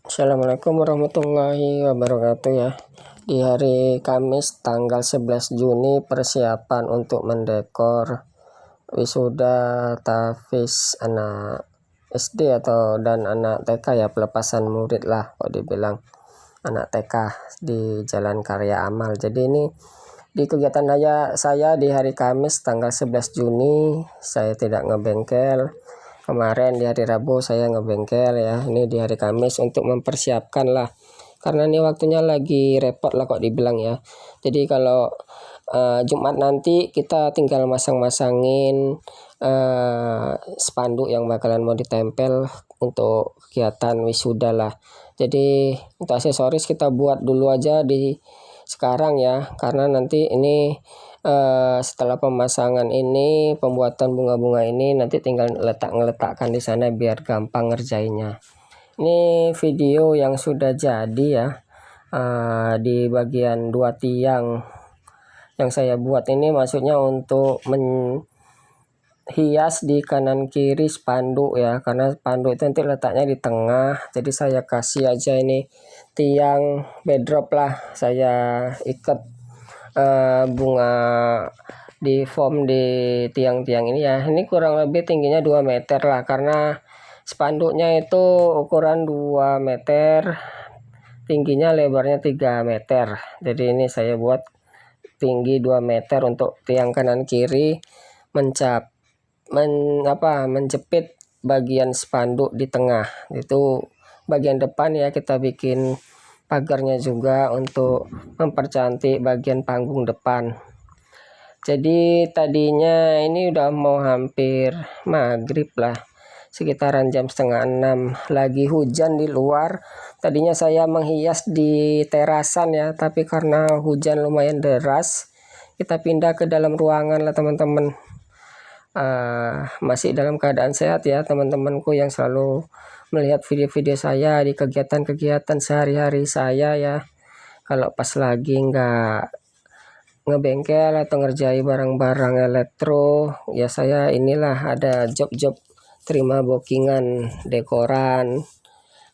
Assalamualaikum warahmatullahi wabarakatuh ya. Di hari Kamis tanggal 11 Juni persiapan untuk mendekor wisuda tahfiz anak SD dan anak TK ya, pelepasan murid lah kok dibilang anak TK di Jalan Karya Amal. Jadi ini di kegiatan saya di hari Kamis tanggal 11 Juni saya tidak ngebengkel. Kemarin di hari Rabu saya ngebengkel ya. Ini di hari Kamis untuk mempersiapkan lah. Karena ini waktunya lagi repot lah kok dibilang ya. Jadi kalau Jumat nanti kita tinggal masang-masangin spanduk yang bakalan mau ditempel untuk kegiatan wisuda lah. Jadi untuk aksesoris kita buat dulu aja di sekarang ya. Karena nanti ini setelah pemasangan ini, pembuatan bunga-bunga ini nanti tinggal ngeletakkan di sana biar gampang ngerjainnya. Ini video yang sudah jadi ya, di bagian dua tiang yang saya buat ini maksudnya untuk menghias di kanan kiri spanduk ya, karena spanduk itu nanti letaknya di tengah. Jadi saya kasih aja ini tiang bedrop lah, saya ikat bunga di form di tiang-tiang ini ya. Ini kurang lebih tingginya 2 meter lah, karena spanduknya itu ukuran 2 meter, tingginya lebarnya 3 meter. Jadi ini saya buat tinggi 2 meter untuk tiang kanan kiri, menjepit bagian spanduk di tengah. Itu bagian depan ya, kita bikin pagarnya juga untuk mempercantik bagian panggung depan. Jadi tadinya ini udah mau hampir maghrib lah, sekitaran jam setengah 6, lagi hujan di luar. Tadinya saya menghias di terasan ya, tapi karena hujan lumayan deras, kita pindah ke dalam ruangan lah teman-teman. Masih dalam keadaan sehat ya teman-temanku yang selalu melihat video-video saya di kegiatan-kegiatan sehari-hari saya ya. Kalau pas lagi nggak ngebengkel atau ngerjai barang-barang elektro ya, saya inilah ada job-job terima bookingan dekoran.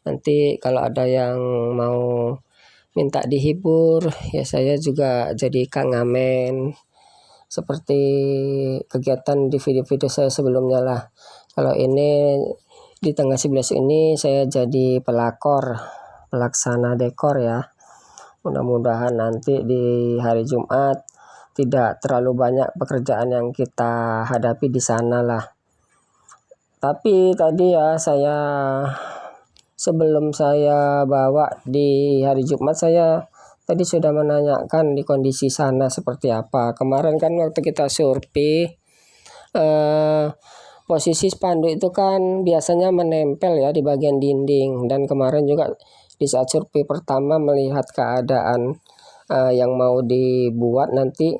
Nanti kalau ada yang mau minta dihibur ya, saya juga jadi kang ngamen seperti kegiatan di video-video saya sebelumnya lah. Kalau ini di tanggal 11 ini saya jadi pelaksana dekor ya. Mudah-mudahan nanti di hari Jumat tidak terlalu banyak pekerjaan yang kita hadapi di sana lah. Tapi tadi ya, sebelum saya bawa di hari Jumat, saya tadi sudah menanyakan di kondisi sana seperti apa. Kemarin kan waktu kita survei, posisi spanduk itu kan biasanya menempel ya di bagian dinding. Dan kemarin juga di saat survei pertama melihat keadaan yang mau dibuat nanti,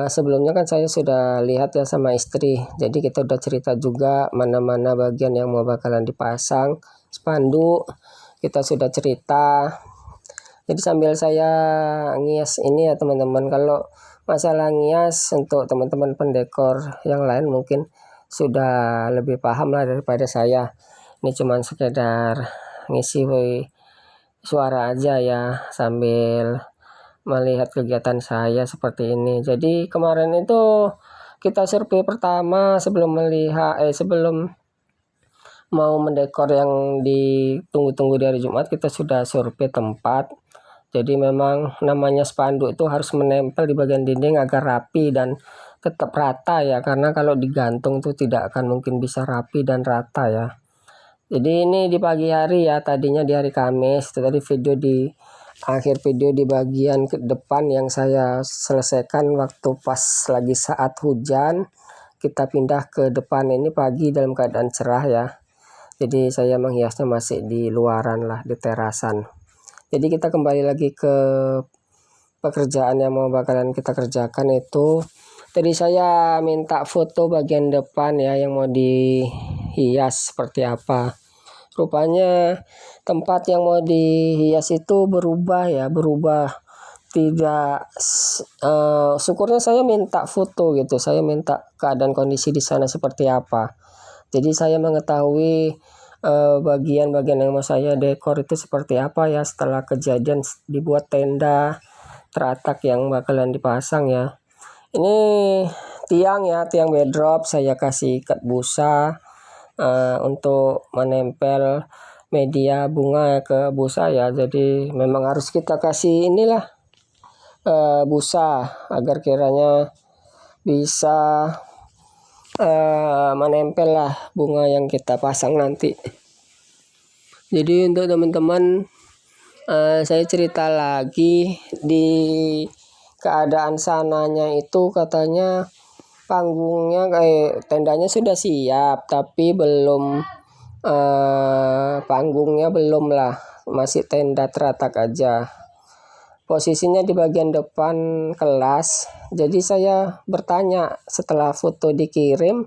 sebelumnya kan saya sudah lihat ya sama istri. Jadi kita udah cerita juga mana-mana bagian yang mau bakalan dipasang spanduk. Kita sudah cerita. Jadi sambil saya ngias ini ya teman-teman, kalau masalah ngias untuk teman-teman pendekor yang lain mungkin sudah lebih paham lah daripada saya. Ini cuman sekedar ngisi suara aja ya sambil melihat kegiatan saya seperti ini. Jadi kemarin itu kita survei pertama sebelum mau mendekor yang ditunggu-tunggu dari Jumat, kita sudah survei tempat. Jadi memang namanya spanduk itu harus menempel di bagian dinding agar rapi dan tetap rata ya, karena kalau digantung tuh tidak akan mungkin bisa rapi dan rata ya. Jadi ini di pagi hari ya, tadinya di hari Kamis. Itu tadi video di akhir video di bagian ke depan yang saya selesaikan waktu pas lagi saat hujan. Kita pindah ke depan ini pagi dalam keadaan cerah ya. Jadi saya menghiasnya masih di luaran lah, di terasan. Jadi kita kembali lagi ke pekerjaan yang mau bakalan kita kerjakan itu. Tadi saya minta foto bagian depan ya yang mau dihias seperti apa. Rupanya tempat yang mau dihias itu berubah ya, tidak syukurnya saya minta foto gitu. Saya minta keadaan kondisi di sana seperti apa. Jadi saya mengetahui bagian-bagian yang mau saya dekor itu seperti apa ya setelah kejadian dibuat tenda teratak yang bakalan dipasang ya. Ini tiang ya, tiang bedrop saya kasih ikat busa untuk menempel media bunga ke busa ya. Jadi memang harus kita kasih inilah busa agar kiranya bisa menempel lah bunga yang kita pasang nanti. Jadi untuk teman-teman saya cerita lagi di keadaan sananya itu katanya panggungnya tendanya sudah siap tapi belum panggungnya belum lah, masih tenda teratak aja. Posisinya di bagian depan kelas. Jadi saya bertanya setelah foto dikirim,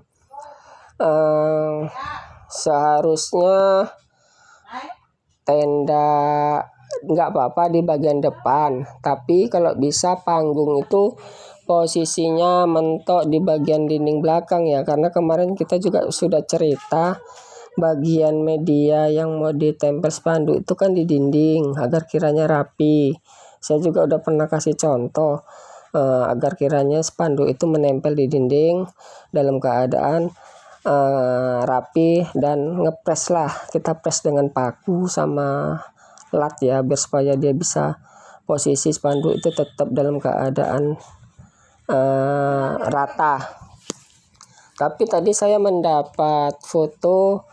seharusnya tenda nggak apa-apa di bagian depan, tapi kalau bisa panggung itu posisinya mentok di bagian dinding belakang ya, karena kemarin kita juga sudah cerita bagian media yang mau ditempel spanduk itu kan di dinding agar kiranya rapi. Saya juga udah pernah kasih contoh agar kiranya spanduk itu menempel di dinding dalam keadaan rapi dan ngepres lah, kita press dengan paku sama lat ya, biar supaya dia bisa posisi spanduk itu tetap dalam keadaan rata. Tapi tadi saya mendapat foto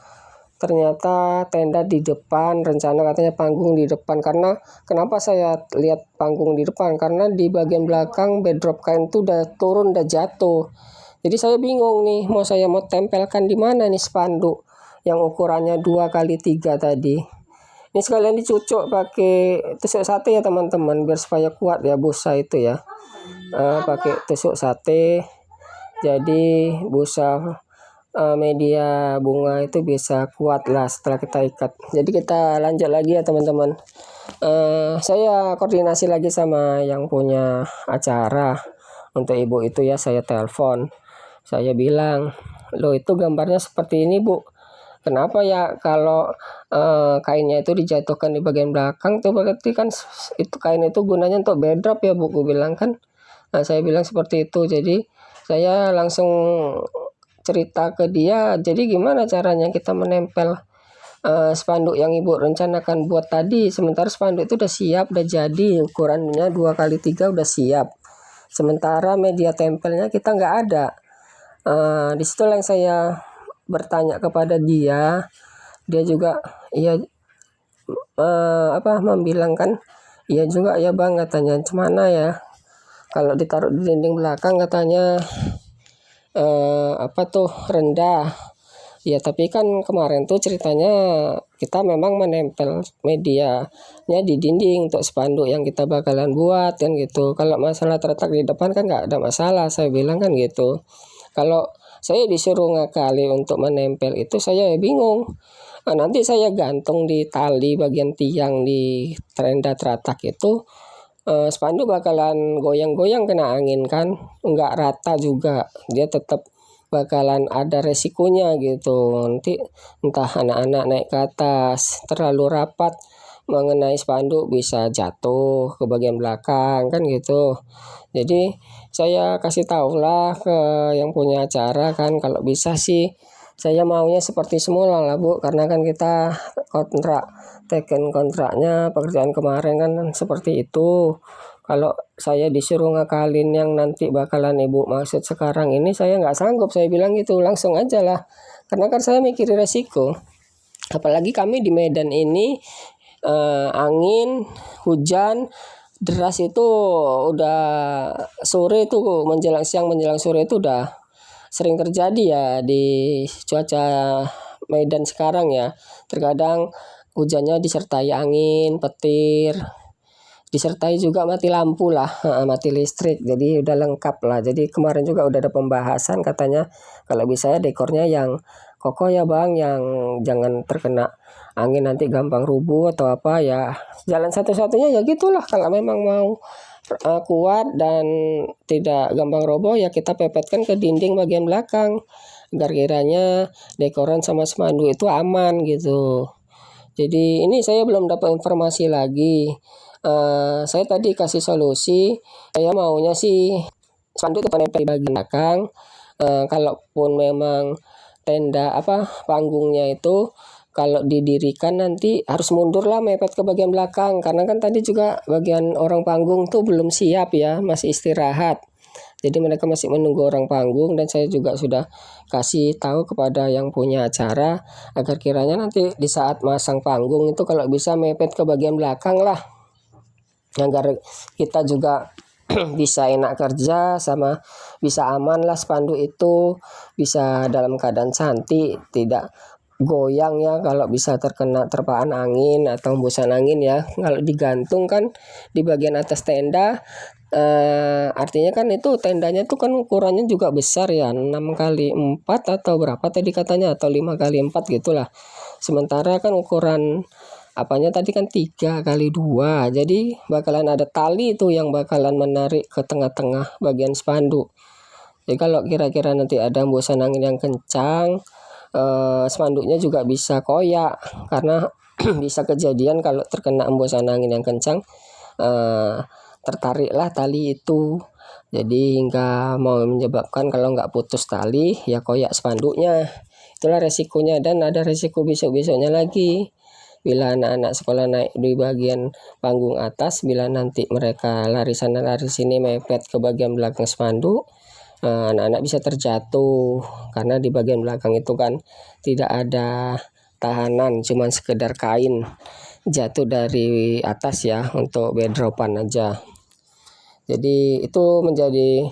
ternyata tenda di depan, rencana katanya panggung di depan. Karena kenapa saya lihat panggung di depan, karena di bagian belakang bedrop kain itu udah turun, udah jatuh. Jadi saya bingung nih, saya mau tempelkan di mana nih spanduk yang ukurannya 2x3 tadi. Ini sekalian dicucuk pakai tusuk sate ya teman-teman, biar supaya kuat ya busa itu ya. Pakai tusuk sate, jadi busa media bunga itu bisa kuat lah setelah kita ikat. Jadi kita lanjut lagi ya teman-teman. Saya koordinasi lagi sama yang punya acara untuk ibu itu ya, saya telepon. Saya bilang, loh itu gambarnya seperti ini bu, kenapa ya kalau kainnya itu dijatuhkan di bagian belakang tuh, berarti kan itu kain itu gunanya untuk bedrop ya bu, gue bilang kan. Saya bilang seperti itu. Jadi saya langsung cerita ke dia, jadi gimana caranya kita menempel spanduk yang ibu rencanakan buat tadi, sementara spanduk itu udah siap, udah jadi, ukurannya 2x3 udah siap, sementara media tempelnya kita nggak ada. Di situ yang saya bertanya kepada dia, dia juga iya membilangkan iya juga ya bang, katanya gimana ya kalau ditaruh di dinding belakang katanya rendah ya, tapi kan kemarin tuh ceritanya kita memang menempel medianya di dinding untuk spanduk yang kita bakalan buat kan gitu. Kalau masalah terletak di depan kan nggak ada masalah, saya bilang kan gitu. Kalau saya disuruh ngakali untuk menempel itu saya bingung. Nanti saya gantung di tali bagian tiang di tenda teratak itu, spanduk bakalan goyang-goyang kena angin kan, nggak rata juga, dia tetap bakalan ada resikonya gitu. Nanti entah anak-anak naik ke atas terlalu rapat mengenai spanduk bisa jatuh ke bagian belakang kan gitu. Jadi saya kasih tahu lah ke yang punya acara kan, kalau bisa sih saya maunya seperti semula lah bu, karena kan kita kontraknya pekerjaan kemarin kan seperti itu. Kalau saya disuruh ngakalin yang nanti bakalan ibu maksud sekarang ini, saya nggak sanggup, saya bilang gitu langsung aja lah, karena kan saya mikir resiko. Apalagi kami di Medan ini angin hujan deras itu udah sore itu, menjelang siang menjelang sore itu udah sering terjadi ya di cuaca Medan sekarang ya. Terkadang hujannya disertai angin, petir, disertai juga mati lampu lah, mati listrik, jadi udah lengkap lah. Jadi kemarin juga udah ada pembahasan katanya kalau bisa ya dekornya yang kokoh ya bang, yang jangan terkena angin nanti gampang rubuh atau apa ya. Jalan satu-satunya ya gitulah, kalau memang mau kuat dan tidak gampang roboh ya kita pepetkan ke dinding bagian belakang agar kiranya dekoran sama spanduk itu aman gitu. Jadi ini saya belum dapat informasi lagi. Saya tadi kasih solusi, saya maunya sih spanduk itu penempel di bagian belakang. Kalaupun memang tenda panggungnya itu kalau didirikan nanti harus mundur lah mepet ke bagian belakang, karena kan tadi juga bagian orang panggung tuh belum siap ya, masih istirahat. Jadi mereka masih menunggu orang panggung, dan saya juga sudah kasih tahu kepada yang punya acara agar kiranya nanti di saat masang panggung itu kalau bisa mepet ke bagian belakang lah, agar kita juga bisa enak kerja sama bisa aman lah, spanduk itu bisa dalam keadaan cantik, tidak goyang ya kalau bisa terkena terpaan angin atau hembusan angin ya. Kalau digantung kan di bagian atas tenda, artinya kan itu tendanya tuh kan ukurannya juga besar ya, 6 kali 4 atau berapa tadi katanya, atau 5 kali 4 gitulah. Sementara kan ukuran apanya tadi kan 3 kali 2, jadi bakalan ada tali itu yang bakalan menarik ke tengah-tengah bagian spanduk. Jadi kalau kira-kira nanti ada hembusan angin yang kencang, spanduknya juga bisa koyak, karena bisa kejadian kalau terkena hembusan angin yang kencang, tertariklah tali itu, jadi hingga mau menyebabkan kalau nggak putus tali ya koyak spanduknya. Itulah resikonya, dan ada resiko besok-besoknya lagi bila anak-anak sekolah naik di bagian panggung atas, bila nanti mereka lari sana lari sini mepet ke bagian belakang spanduk, anak-anak bisa terjatuh, karena di bagian belakang itu kan tidak ada tahanan, cuman sekedar kain jatuh dari atas ya untuk bedropan aja. Jadi itu menjadi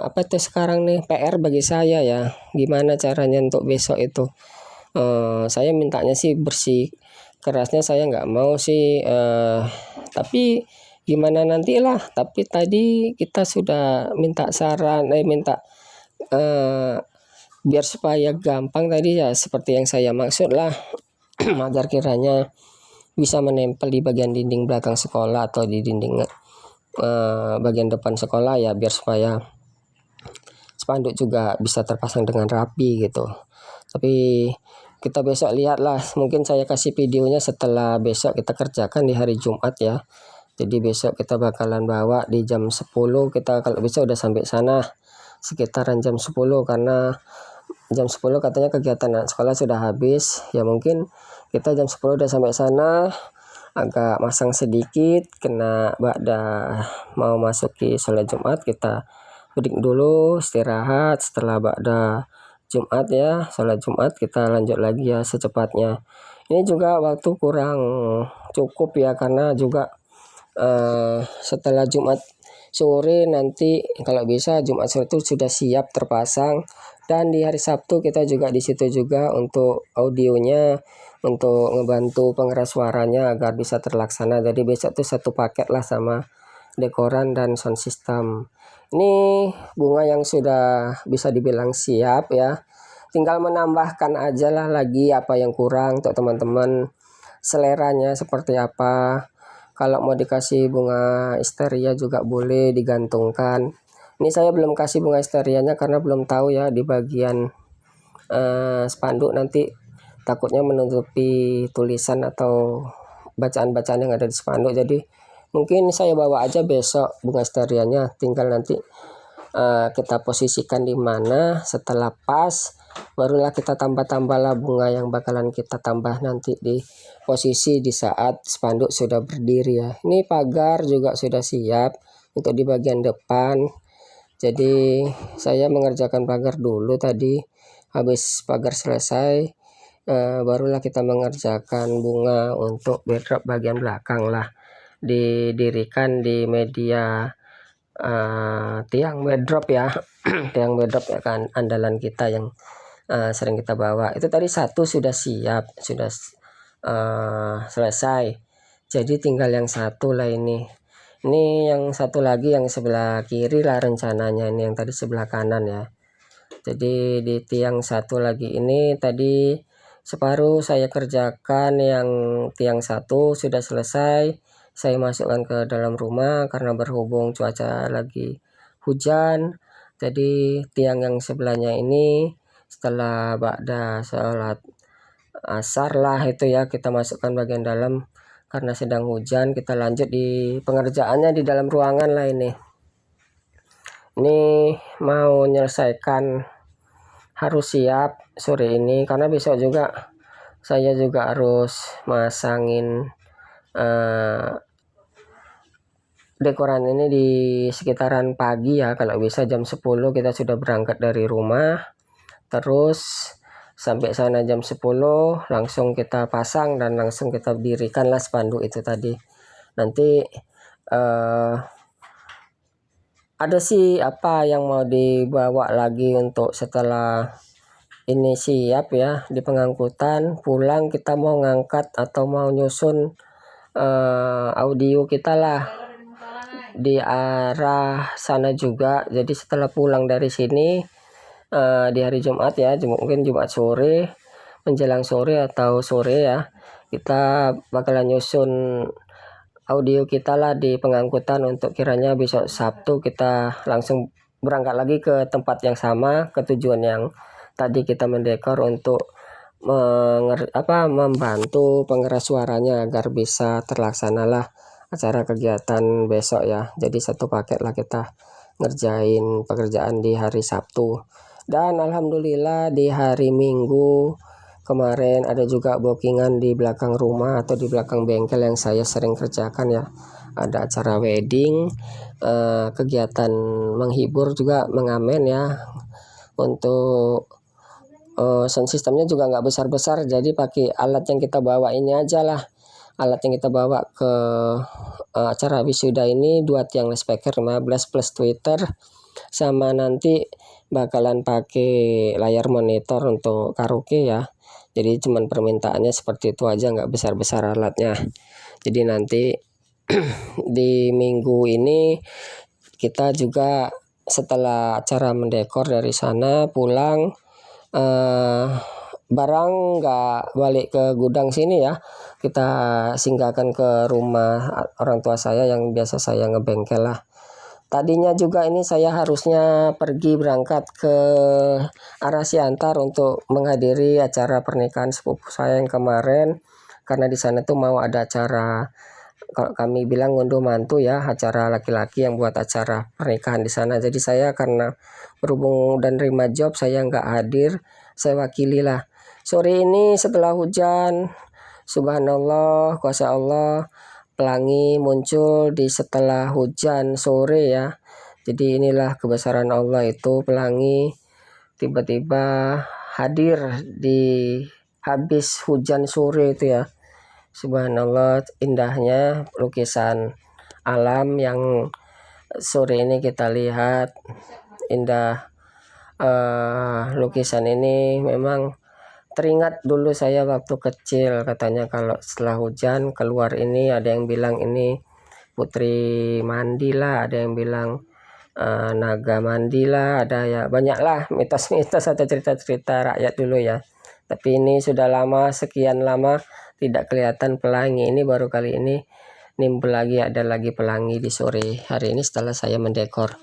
apa tuh sekarang nih PR bagi saya ya, gimana caranya untuk besok itu. Saya mintanya sih bersih, kerasnya saya nggak mau sih, tapi gimana nantilah. Tapi tadi kita sudah minta saran, minta biar supaya gampang tadi ya, seperti yang saya maksud lah, agar kiranya bisa menempel di bagian dinding belakang sekolah atau di dinding bagian depan sekolah ya, biar supaya spanduk juga bisa terpasang dengan rapi gitu. Tapi kita besok lihatlah, mungkin saya kasih videonya setelah besok kita kerjakan di hari Jumat ya. Jadi besok kita bakalan bawa di jam 10, kita kalau besok udah sampai sana sekitaran jam 10, karena jam 10 katanya kegiatan anak sekolah sudah habis. Ya mungkin kita jam 10 udah sampai sana, agak masang sedikit kena ba'da mau masuki sholat Jumat, kita break dulu istirahat. Setelah ba'da Jumat ya, sholat Jumat kita lanjut lagi ya secepatnya. Ini juga waktu kurang cukup ya, karena juga setelah Jumat sore nanti kalau bisa Jumat sore itu sudah siap terpasang, dan di hari Sabtu kita juga di situ juga untuk audionya, untuk ngebantu pengeras suaranya agar bisa terlaksana. Jadi besok tuh satu paket lah sama dekoran dan sound system. Ini bunga yang sudah bisa dibilang siap ya. Tinggal menambahkan aja lah lagi apa yang kurang untuk teman-teman, seleranya seperti apa. Kalau mau dikasih bunga histeria juga boleh digantungkan. Ini saya belum kasih bunga histerianya karena belum tahu ya di bagian spanduk nanti takutnya menutupi tulisan atau bacaan-bacaan yang ada di spanduk. Jadi mungkin saya bawa aja besok bunga histerianya, tinggal nanti kita posisikan di mana. Setelah pas barulah kita tambah-tambahlah bunga yang bakalan kita tambah nanti di posisi di saat spanduk sudah berdiri ya. Ini pagar juga sudah siap untuk di bagian depan. Jadi saya mengerjakan pagar dulu tadi, habis pagar selesai barulah kita mengerjakan bunga untuk backdrop bagian belakang lah, didirikan di media tiang backdrop ya. Tiang backdrop ya kan andalan kita yang sering kita bawa. Itu tadi satu sudah siap, sudah selesai. Jadi tinggal yang satu lah ini. Ini yang satu lagi yang sebelah kiri lah rencananya, ini yang tadi sebelah kanan ya. Jadi di tiang satu lagi ini tadi separuh saya kerjakan, yang tiang satu sudah selesai. Saya masukkan ke dalam rumah karena berhubung cuaca lagi hujan. Jadi tiang yang sebelahnya ini setelah ba'da sholat asar lah itu ya, kita masukkan bagian dalam karena sedang hujan. Kita lanjut di pengerjaannya di dalam ruangan lah ini. Ini mau menyelesaikan, harus siap sore ini karena besok juga saya juga harus masangin dekoran ini di sekitaran pagi ya. Kalau bisa jam 10 kita sudah berangkat dari rumah, terus sampai sana jam 10 langsung kita pasang dan langsung kita dirikanlah spanduk itu tadi. Nanti ada sih apa yang mau dibawa lagi untuk setelah ini siap ya, di pengangkutan pulang kita mau ngangkat atau mau nyusun audio kita lah di arah sana juga. Jadi setelah pulang dari sini di hari Jumat ya, mungkin Jumat sore menjelang sore atau sore ya, kita bakalan nyusun audio kita lah di pengangkutan untuk kiranya besok Sabtu kita langsung berangkat lagi ke tempat yang sama, ke tujuan yang tadi kita mendekor untuk membantu pengeras suaranya agar bisa terlaksanalah acara kegiatan besok ya. Jadi satu paket lah kita ngerjain pekerjaan di hari Sabtu. Dan alhamdulillah di hari Minggu kemarin ada juga bookingan di belakang rumah atau di belakang bengkel yang saya sering kerjakan ya. Ada acara wedding, kegiatan menghibur juga, mengamen ya. Untuk sound systemnya juga nggak besar-besar, jadi pakai alat yang kita bawa ini aja lah. Alat yang kita bawa ke acara wisuda ini 2 tiang speaker 15 plus tweeter, sama nanti bakalan pakai layar monitor untuk karaoke ya. Jadi cuman permintaannya seperti itu aja, nggak besar-besar alatnya. Jadi nanti di minggu ini kita juga setelah acara mendekor dari sana pulang, barang nggak balik ke gudang sini ya, kita singgahkan ke rumah orang tua saya yang biasa saya ngebengkel lah. Tadinya juga ini saya harusnya pergi berangkat ke arah Siantar untuk menghadiri acara pernikahan sepupu saya yang kemarin, karena di sana tuh mau ada acara, kalau kami bilang ngunduh mantu ya, acara laki-laki yang buat acara pernikahan di sana. Jadi saya karena berhubung dan terima job saya nggak hadir, saya wakili lah. Sore ini setelah hujan, subhanallah, kuasa Allah, pelangi muncul di setelah hujan sore ya. Jadi inilah kebesaran Allah itu, pelangi tiba-tiba hadir di habis hujan sore itu ya. Subhanallah, indahnya lukisan alam yang sore ini kita lihat. Indah lukisan ini memang teringat dulu saya waktu kecil, katanya kalau setelah hujan keluar ini, ada yang bilang ini putri mandi lah, ada yang bilang naga mandi lah, ada ya banyak lah mitos-mitos atau cerita-cerita rakyat dulu ya. Tapi ini sudah lama, sekian lama tidak kelihatan pelangi. Ini baru kali ini nimbul lagi, ada lagi pelangi di sore hari ini setelah saya mendekor.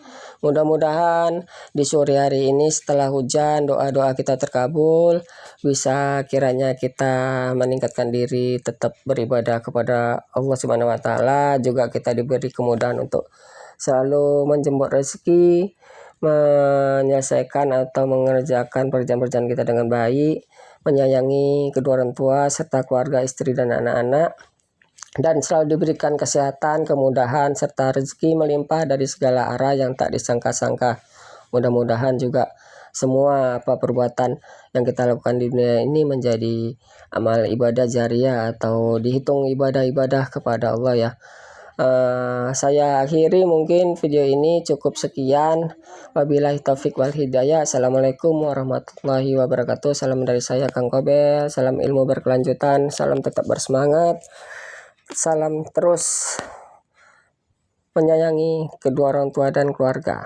Mudah-mudahan di sore hari ini setelah hujan doa-doa kita terkabul, bisa kiranya kita meningkatkan diri, tetap beribadah kepada Allah Subhanahu wa taala, juga kita diberi kemudahan untuk selalu menjemput rezeki, menyelesaikan atau mengerjakan pekerjaan-pekerjaan kita dengan baik, menyayangi kedua orang tua serta keluarga, istri dan anak-anak, dan selalu diberikan kesehatan, kemudahan, serta rezeki melimpah dari segala arah yang tak disangka-sangka. Mudah-mudahan juga semua perbuatan yang kita lakukan di dunia ini menjadi amal ibadah jariah atau dihitung ibadah-ibadah kepada Allah ya. Saya akhiri mungkin video ini, cukup sekian. Wabillahi taufik wal hidayah. Assalamualaikum warahmatullahi wabarakatuh. Salam dari saya Kang Kobel. Salam ilmu berkelanjutan. Salam tetap bersemangat. Salam terus menyayangi kedua orang tua dan keluarga.